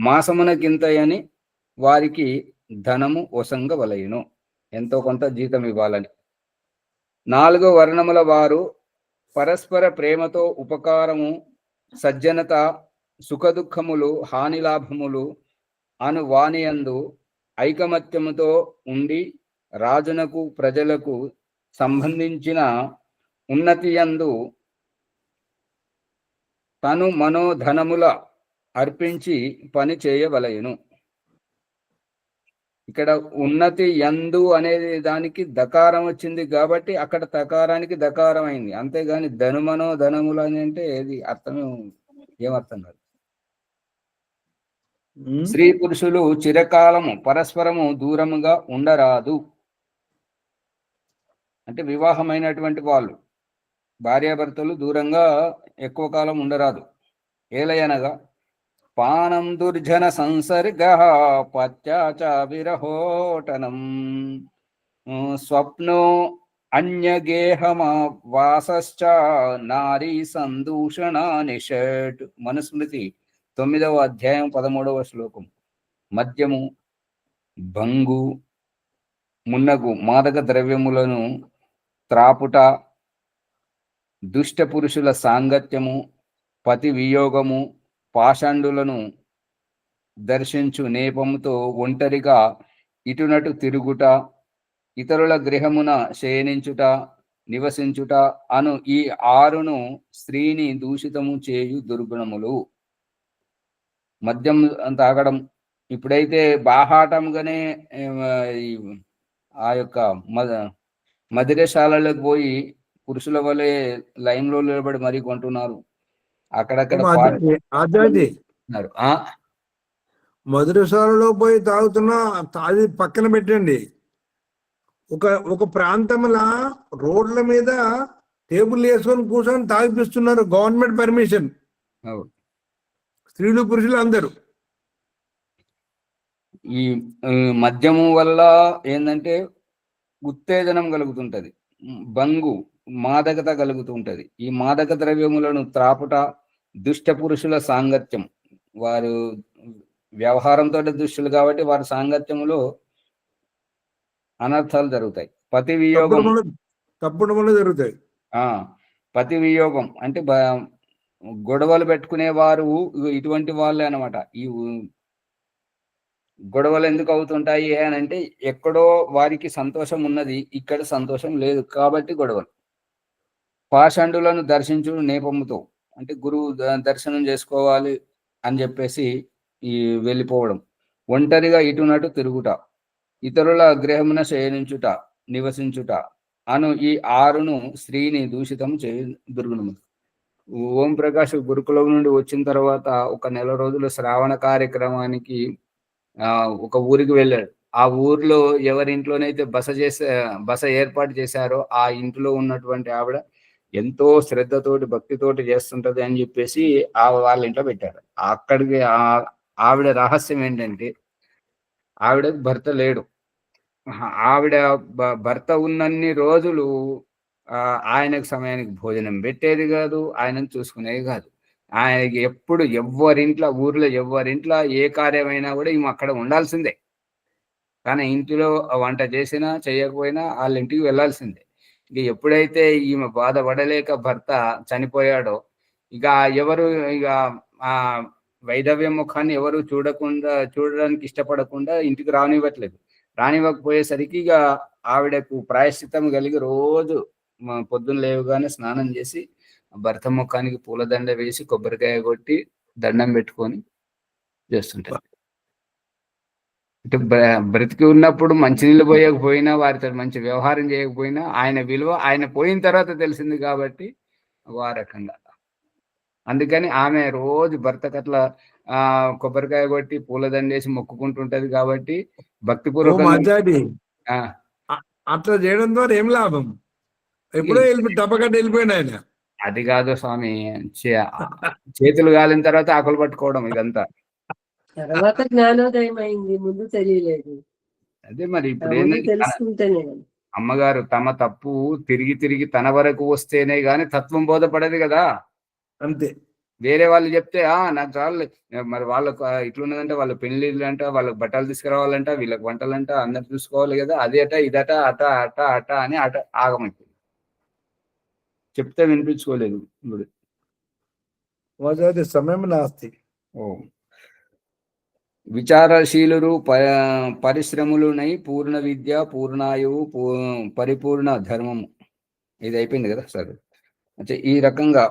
మాసమునకింతయని వారికి ధనము ఒసంగవలయును, ఎంతో కొంత జీతం ఇవ్వాలని. 4 వర్ణముల వారు పరస్పర ప్రేమతో ఉపకారము, సజ్జనత, సుఖదుఖములు, హానిలాభములు అను వానియందు ఐకమత్యముతో ఉండి రాజునకు ప్రజలకు సంబంధించిన ఉన్నతియందు తను మనోధనముల అర్పించి పని చేయవలయును. ఇక్కడ ఉన్నతి యందు అనేది దానికి దకారం వచ్చింది కాబట్టి అక్కడ తకారానికి దకారం అయింది, అంతేగాని ధనుమనో ధనములు అని అంటే ఏది అర్థం ఏమర్థం కాదు. స్త్రీ పురుషులు చిరకాలము పరస్పరము దూరముగా ఉండరాదు. అంటే వివాహమైనటువంటి వాళ్ళు భార్యాభర్తలు దూరంగా ఎక్కువ కాలం ఉండరాదు. ఏలయనగా పానం దుర్జన సంసర్గ పత్యాచ విరహోటనం స్వప్నో అన్యగేహమా వాసశ్చ నారీ సందూషణానిషట్. మనుస్మృతి 9వ అధ్యాయం 13వ శ్లోకం. మద్యము, భంగు మున్నగు మాదక ద్రవ్యములను త్రాపుట, దుష్ట పురుషుల సాంగత్యము, పతి వియోగము, పాషండులను దర్శించు నేపముతో ఒంటరిగా ఇటునటు తిరుగుట, ఇతరుల గృహమున శయనించుట, నివసించుట అను ఈ 6ను స్త్రీని దూషితము చేయు దుర్గుణములు. మద్యం తాగడం, ఇప్పుడైతే బాహాటంగానే ఆ యొక్క మదిరశాలలకు పోయి పురుషుల వలె లైన్లో నిలబడి మరీ కొంటున్నారు. అక్కడక్కడ మధురశాలలో పోయి తాగుతున్నా, అది పక్కన పెట్టండి. ఒక ప్రాంతంలో రోడ్ల మీద టేబుల్ వేసుకొని కూర్చొని తాగిపిస్తున్నారు, గవర్నమెంట్ పర్మిషన్. స్త్రీలు పురుషులు అందరూ. ఈ మద్యము వల్ల ఏంటంటే ఉత్తేజనం కలుగుతుంటది, బంగు మాదకత కలుగుతుంటది. ఈ మాదక ద్రవ్యములను త్రాపుట, దుష్ట పురుషుల సాంగత్యం, వారు వ్యవహారంతో దుష్టులు కాబట్టి వారి సాంగత్యములో అనర్థాలు జరుగుతాయి. పతి వియోగం, తప్పుడు జరుగుతాయి. పతి వియోగం అంటే గొడవలు పెట్టుకునేవారు ఇటువంటి వాళ్ళే అన్నమాట. ఈ గొడవలు ఎందుకు అవుతుంటాయి అని అంటే ఎక్కడో వారికి సంతోషం ఉన్నది, ఇక్కడ సంతోషం లేదు కాబట్టి గొడవలు. పాషండులను దర్శించు నేపముతో అంటే గురువు దర్శనం చేసుకోవాలి అని చెప్పేసి ఈ వెళ్ళిపోవడం, ఒంటరిగా ఇటునటు తిరుగుట, ఇతరుల గృహమున శయనించుట, నివసించుట అను ఈ 6ను స్త్రీని దూషితం చేయు దుర్గుణము. ఓం ప్రకాష్ గురుకులం నుండి వచ్చిన తర్వాత ఒక నెల రోజులు శ్రావణ కార్యక్రమానికి ఒక ఊరికి వెళ్ళాడు. ఆ ఊర్లో ఎవరింట్లోనైతే బస ఏర్పాటు చేశారో ఆ ఇంట్లో ఉన్నటువంటి ఆవిడ ఎంతో శ్రద్ధతోటి భక్తితోటి చేస్తుంటది అని చెప్పేసి వాళ్ళ ఇంట్లో పెట్టారు. అక్కడికి ఆవిడ రహస్యం ఏంటంటే ఆవిడకి భర్త లేడు. ఆవిడ భర్త ఉన్నన్ని రోజులు ఆయనకు సమయానికి భోజనం పెట్టేది కాదు, ఆయనను చూసుకునేది కాదు. ఆయనకి ఎప్పుడు ఊర్లో ఎవరింట్లో ఏ కార్యమైనా కూడా ఈమె అక్కడ ఉండాల్సిందే. కానీ ఇంటిలో వంట చేసినా చేయకపోయినా వాళ్ళ ఇంటికి వెళ్ళాల్సిందే. ఇక ఎప్పుడైతే ఈమె బాధపడలేక భర్త చనిపోయాడో ఇక ఎవరు ఇక ఆ వైధవ్య ముఖాన్ని ఎవరు చూడడానికి ఇష్టపడకుండా ఇంటికి రానివ్వట్లేదు. రానివ్వకపోయేసరికి ఇక ఆవిడకు ప్రాయశ్చిత్తం కలిగి రోజు పొద్దున్న లేవగానే స్నానం చేసి భర్త ముఖానికి పూలదండ వేసి కొబ్బరికాయ కొట్టి దండం పెట్టుకొని చేస్తుంటారు. అంటే బ్రతికి ఉన్నప్పుడు మంచినీళ్ళు పోయకపోయినా, వారితో మంచి వ్యవహారం చేయకపోయినా ఆయన విలువ ఆయన పోయిన తర్వాత తెలిసింది కాబట్టి ఆ రకంగా. అందుకని ఆమె రోజు భర్తకు అట్లా కొబ్బరికాయ కొట్టి పూలదండేసి మొక్కుకుంటుంటది కాబట్టి భక్తిపూర్వకంగా అట్లా చేయడం ద్వారా ఏం లాభం? ఎప్పుడో తప్పకుండా వెళ్ళిపోయిన ఆయన. అది కాదు స్వామి, చేతులు కాలిన తర్వాత ఆకులు పట్టుకోవడం ఇదంతా. తర్వాత జ్ఞానోదయం అయింది, ముందు తెలియలేదు. అదే మరి ఇప్పుడు ఏంటంటే తెలుసుకుంటేనే అమ్మగారు తమ తప్పు తిరిగి తిరిగి తన వరకు వస్తేనే గాని తత్వం బోధపడదు కదా. అంతే. వేరే వాళ్ళు చెప్తే నాకు చాలు, మరి వాళ్ళకు ఇట్లున్నదంటే వాళ్ళ పెళ్లిళ్ళు అంట, వాళ్ళకి బట్టలు తీసుకురావాలంట, వీళ్ళకి వంటలంట, అందరు చూసుకోవాలి కదా, అదేట ఇదట అట అట అట అని అట ఆగమైపోయింది. చెప్తే వినిపించుకోలేదు. సమయం నాస్తి. విచారశీలురు పరిశ్రమలునై పూర్ణ విద్య పూర్ణాయువు పరిపూర్ణ ధర్మము. ఇది అయిపోయింది కదా సార్. అంటే ఈ రకంగా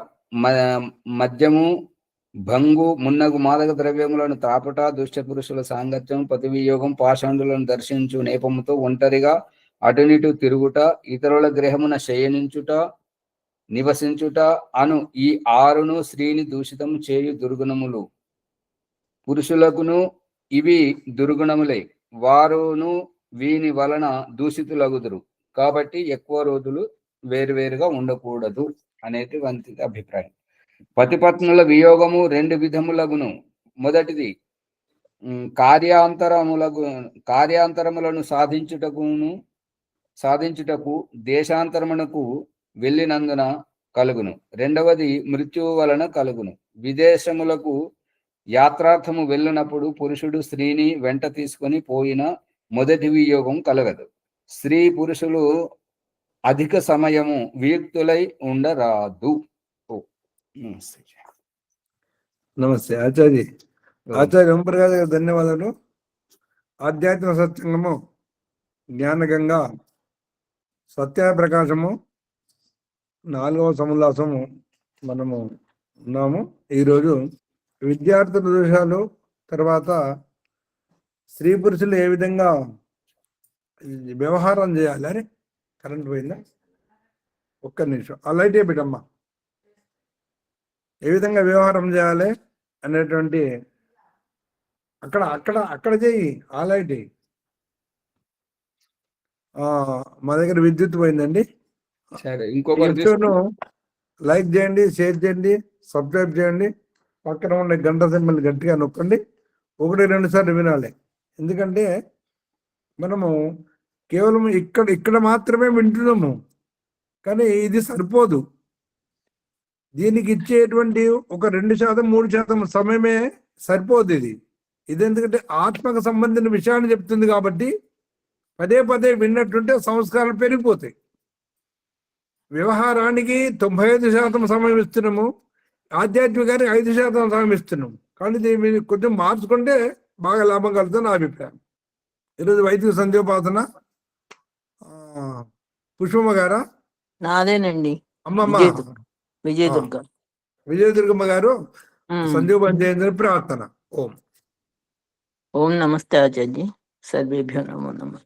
మద్యము భంగు మున్నగు మాదక ద్రవ్యములను తాపట, దుష్ట పురుషుల సాంగత్యం, పతివియోగం, పాషండులను దర్శించు నేపముతో ఒంటరిగా అటునిటు తిరుగుట, ఇతరుల గృహమున శయనించుట, నివసించుట అను ఈ 6ను స్త్రీని దూషితం చేయు దుర్గుణములు. పురుషులకును ఇవి దుర్గుణములే, వారును వీని వలన దూషితులగుదురు. కాబట్టి ఎక్కువ రోజులు వేరువేరుగా ఉండకూడదు అనేది వంతి అభిప్రాయం. పతిపత్నుల వియోగము 2 విధములగును. మొదటిది కార్యాంతరములను సాధించుటకు దేశాంతరమునకు వెళ్ళినందున కలుగును. రెండవది మృత్యువు వలన కలుగును. విదేశములకు యాత్రార్థము వెళ్ళినప్పుడు పురుషుడు స్త్రీని వెంట తీసుకొని పోయిన మొదటి వియోగం కలగదు. స్త్రీ పురుషులు అధిక సమయము వియుక్తులై ఉండరాదు. నమస్తే ఆచార్య. ఆచార్య ఓంప్రకాష్ గారు ధన్యవాదాలు. ఆధ్యాత్మిక సత్సంగము జ్ఞానగంగా సత్యప్రకాశము 4వ సముల్లాసము మనము ఉన్నాము. ఈరోజు విద్యార్థుల దోషాలు, తర్వాత స్త్రీ పురుషులు ఏ విధంగా వ్యవహారం చేయాలి. అని కరెంట్ పోయిందా? ఒక్క నిమిషం, ఆ లైట్ బిడ్డమ్మా. ఏ విధంగా వ్యవహారం చేయాలి అనేటువంటి అక్కడ అక్కడ అక్కడ చేయి, ఆ లైట్. మా దగ్గర విద్యుత్ పోయిందండి. లైక్ చేయండి, షేర్ చేయండి, సబ్స్క్రైబ్ చేయండి, పక్కన ఉండే గంట సింబల్ గట్టిగా నొక్కండి. 1-2 సార్లు వినాలి. ఎందుకంటే మనము కేవలం ఇక్కడ మాత్రమే వింటున్నాము, కానీ ఇది సరిపోదు. దీనికి ఇచ్చేటువంటి ఒక 2%, 3% సమయమే సరిపోదు. ఇది ఎందుకంటే ఆత్మకు సంబంధించిన విషయాన్ని చెప్తుంది కాబట్టి పదే పదే విన్నట్టుంటే సంస్కారాలు పెరిగిపోతాయి. వ్యవహారానికి 95% సమయం ఇస్తున్నాము, ఆధ్యాత్మికానికి 5% సమయం ఇస్తున్నాము. కానీ దీన్ని కొంచెం మార్చుకుంటే బాగా లాభం కలుగుతుంది నా అభిప్రాయం. ఈరోజు వైదిక సంధ్యోపాసన పుష్పమ్మ గారా? నాదేనండి. అమ్మమ్మ విజయదుర్గమ్మ గారు సంధ్యోపాసన చేయండి ప్రార్థన. ఓం ఓం నమస్తే ఆచార్య. సర్వేభ్యో నమో నమః.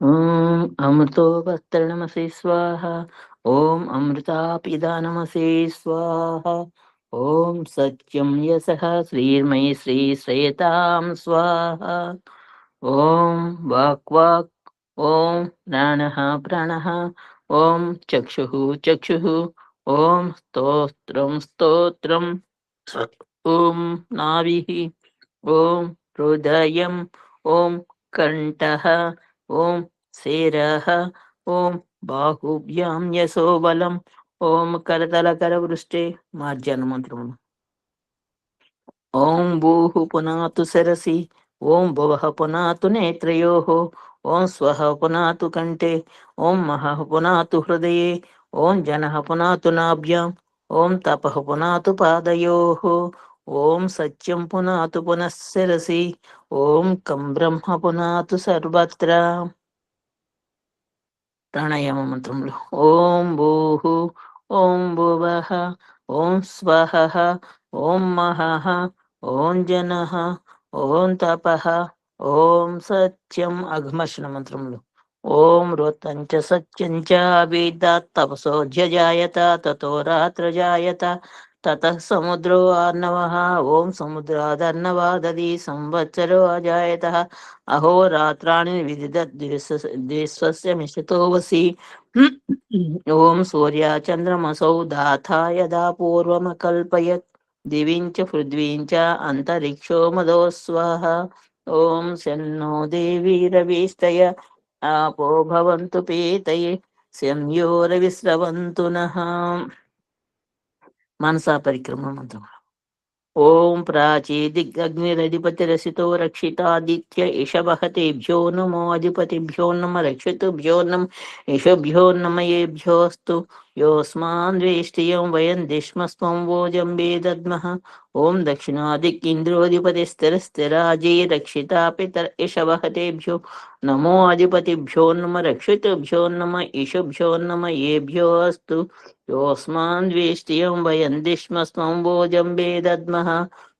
ఓం అమృతో వస్త్రనమసే స్వాహ. ఓం అమృతాపిదానమసే స్వాహ. ఓం సత్యం యశః శ్రీర్మయి శ్రీ శ్రేతాం స్వాహ. ఓం వాక్ ఓం ప్రాణః ప్రాణః. ఓం చక్షుః చక్షుః. ఓం స్తోత్రం. ఓం నాభిః. ఓం హృదయం. ఓం కంఠః. ఓం శిరః. ఓం బాహుభ్యాం యశోబలం. ఓం కరతల కరవృష్టే మార్జన మంత్రములు. ఓం భూః పునాతు శరసి, ఓం భువః పునాతు నేత్రయోః, ఓం స్వః పునాతు కంఠే, ఓం మహః పునాతు హృదయే, ఓం జనః పునాతు నాభ్యాం, ఓం తపః పునాతు పాదయోః, ఓం సత్యం పునాతు పునః శిరసి, ఓం కం బ్రహ్మ పునాతు సర్వత్ర. ప్రాణాయామ మంత్రములు. ఓం భూః, ఓం భువః, ఓం స్వహః, ఓం మహః, ఓం జనః, ఓం తపః, ఓం సత్యం. అఘమర్షణ మంత్రములు. ఓం రుతంచ సత్యంచ వేదాత్ తపసో ధ్యజాయత తతో రాత్ర జాయత తతః సముద్రో ఆర్ణవః. ఓం సముద్రాదర్ణవాదది సంవత్సరో అజాయతః. అహోరాత్రాణి విదిద్విశ్వస్య మిషతో వసి. ఓం సూర్య చంద్రమసౌ దాథా యదా పూర్వమకల్పయత్ దివించ పృథ్వీంచ అంతరిక్షో మదో స్వాహ. ఓం శన్నో దేవీరవీస్తయ ఆపో భవంతు పీతయే సంయోరవిస్రవంతు నః. మనసా పరిక్రమ మంత్రం. ఓం ప్రాచీ దిగ్గగ్నిరధిపతిరసితో రక్షితాదిత్య ఇషవః తేభ్యో నమో అధిపతిభ్యో నమ రక్షితుభ్యో నమ ఇషభ్యో నమ ఏభ్యోऽस्तु యోస్మాన్ వేష్టియం వయం దిష్మస్వం వోజం వేదద్మః. ఓం దక్షిణాదిక్ ఇంద్రోధిపతిస్థిరస్థిరాజీ రక్షితా పితర ఇషవః తేభ్యో నమో అధిపతిభ్యో నమ రక్షితుభ్యో నమ ఇషభ్యో నమ ఏభ్యోऽस्तु యోస్మాన్ ద్వేష్టియం వయం దిష్మస్వం వోజం వేదద్మః.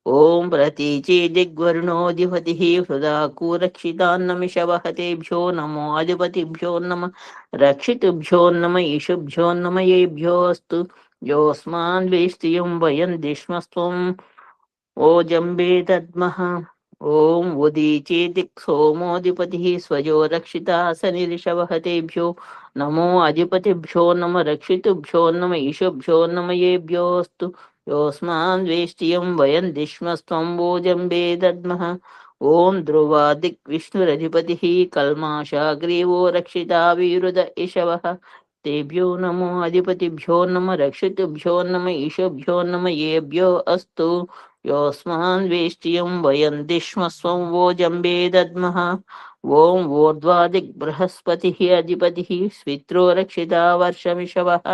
ఓం ప్రతీచీ దిగ్వరుణోధిపతి హృదా కూరక్షితాన్నమిషవః తేభ్యో నమో అధిపతిభ్యో నమ రక్షితుభ్యో నమ ఇషుభ్యో నమ ఏభ్యోऽस्तु యోస్మాన్ ద్వేష్టియం వయం దిష్మస్వం ఓజం వేదద్మః. ఓం ఉదీచే దిక్ సోమోధిపతి స్వజో రక్షితా సనిరిషవః తేభ్యో నమో అధిపతిభ్యో నమ రక్షితుభ్యో నమ ఈశుభ్యో నమ ఏభ్యోऽस्तु యోస్మాన్ వేష్టియం వయం దిష్మస్వం వోజం వేదద్మః. ఓం ధ్రువా దిక్ విష్ణురధిపతి కల్మాషాగ్రీవో రక్షితా విరుద ఇషవః తేభ్యో నమో అధిపతిభ్యో నమ రక్షితుభ్యో నమ ఈశుభ్యో నమ ఏభ్యోऽस्तु యోస్మాన్ వేష్టియం వయం దిష్మస్వం వోజం వేదద్మః. ఓం ఊర్ధ్వాదిక్ బృహస్పతి అధిపతి స్విత్రో రక్షితా వర్షమిషవః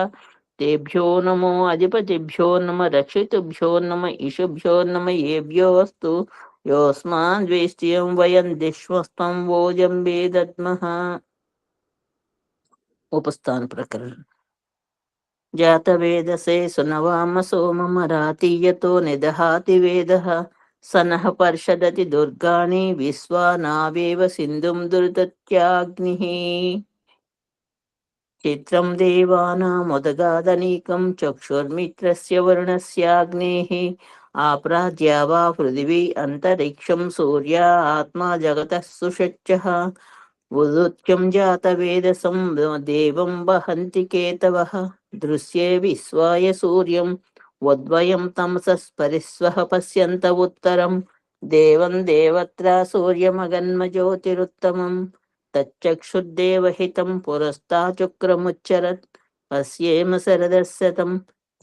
తేభ్యో నమో అధిపతిభ్యో నమ రక్షితుభ్యో నమ ఇషుభ్యో నమ ఏభ్యోऽस्तु యోస్మాన్ వేష్టియం వయం దిష్మస్వం వోజం వేదద్మః. ఉపస్థాన ప్రకరణ. జాతవేదసే సునవామ సోమమరాతీయతో నిదహాతి వేదః సనః పర్షదతి దుర్గాణి విశ్వానావేవ సింధుం దుర్దత్యాగ్నిః. చిత్రం దేవానాముదగాదనీకం చక్షుర్మిత్రస్య వరుణస్యాగ్నేః. ఆప్రాజ్యావా పృథివీ అంతరిక్షం సూర్య ఆత్మా జగతః సుషచ్చః. ఉదుత్యం జాతవేదసం దేవం వహంతి కేతవః. దృశ్యే విశ్వాయ సూర్యం ఉద్వయం తమసస్పరిస్వః పశ్యంత ఉత్తరం. దేవం దేవత్ర సూర్యమగన్మజ్యోతిరుత్తమం. తచ్చక్షుర్దేవహితం పురస్తాచుక్రముచ్చరత్. పశ్యేమ శరదశతం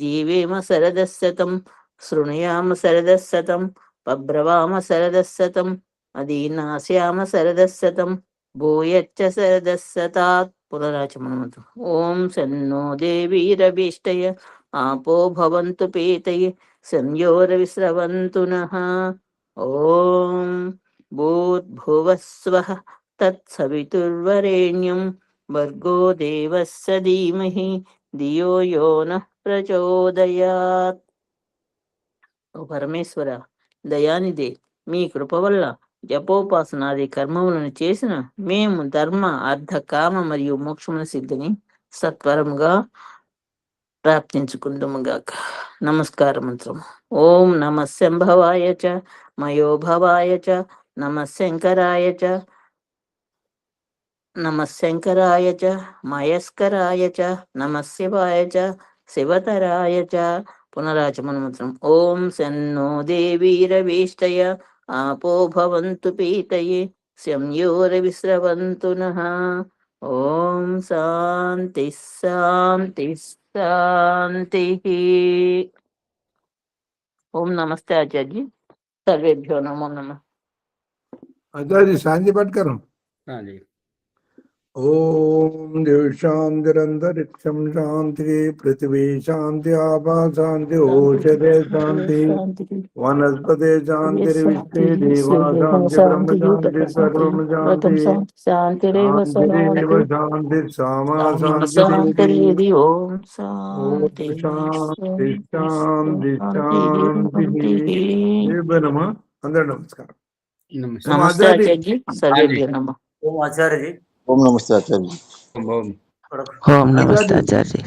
జీవేమ శరదశతం శృణుయామ శరదశతం పబ్రవామ శరదశతం అదీనాస్యామ శరదశతం భూయచ్చ శరదశతాత్. పునరాచమనమంత్రం. ఓం శన్నో దేవీరభీష్టయ ఆపో భవంతు పీతయే సంయోరవిస్రవంతు నః. ఓం భూర్భువస్వః తత్సవితుర్వరేణ్యం భర్గో దేవస్య ధీమహి ధియో యో నః ప్రచోదయాత్. ఓ పరమేశ్వర దయానిదే, మీ కృప వల్ల జపోపాసనాది కర్మములను చేసిన మేము ధర్మ అర్థ కామ మరియు మోక్షముల సిద్ధిని సత్వరముగా ప్రాప్తించుకుందుముగాక. నమస్కార మంత్రం. ఓం నమ శంభవాయ చ మయోభవాయ చ నమ శంకరాయ చ నమ శంకరాయ చ మయస్కరాయ చ నమ శివాయ చ శివతరాయ చ. పునరాచమన మంత్రం. ఓం శన్నో దేవీరవీష్టయ ఆపో భవంతు పీతయే సంయోరవిస్రవంతు నః. ఓం శాంతి శాంతి శాంతి. ఓం నమస్తే ఆచార్య. సర్వేభ్యో నమో నమః. आचार्य शांति पाठ करो. हाँ जी. ओम देव शांतिरंतरिक्षम शांति पृथ्वी शांति आपा शांति औषधे शांति वनस्पते शांति विश्वे देवा शांति ब्रह्म शांति सर्वम शांति శాంతిరేవ शांतिरेव शांति सामा शांति శాంతిరేది. ఓం ओम శాంతి शांति शांति शांति. देव नमः. अंदर नमस्कार. नमस्ते. నమస్తే ఆచార్య. సర్వేభ్యో నమః. ఓం ఆచార్యజీ. ఓం నమస్తే ఆచార్య. ओम. కొరకు ఓం నమస్తే ఆచార్య.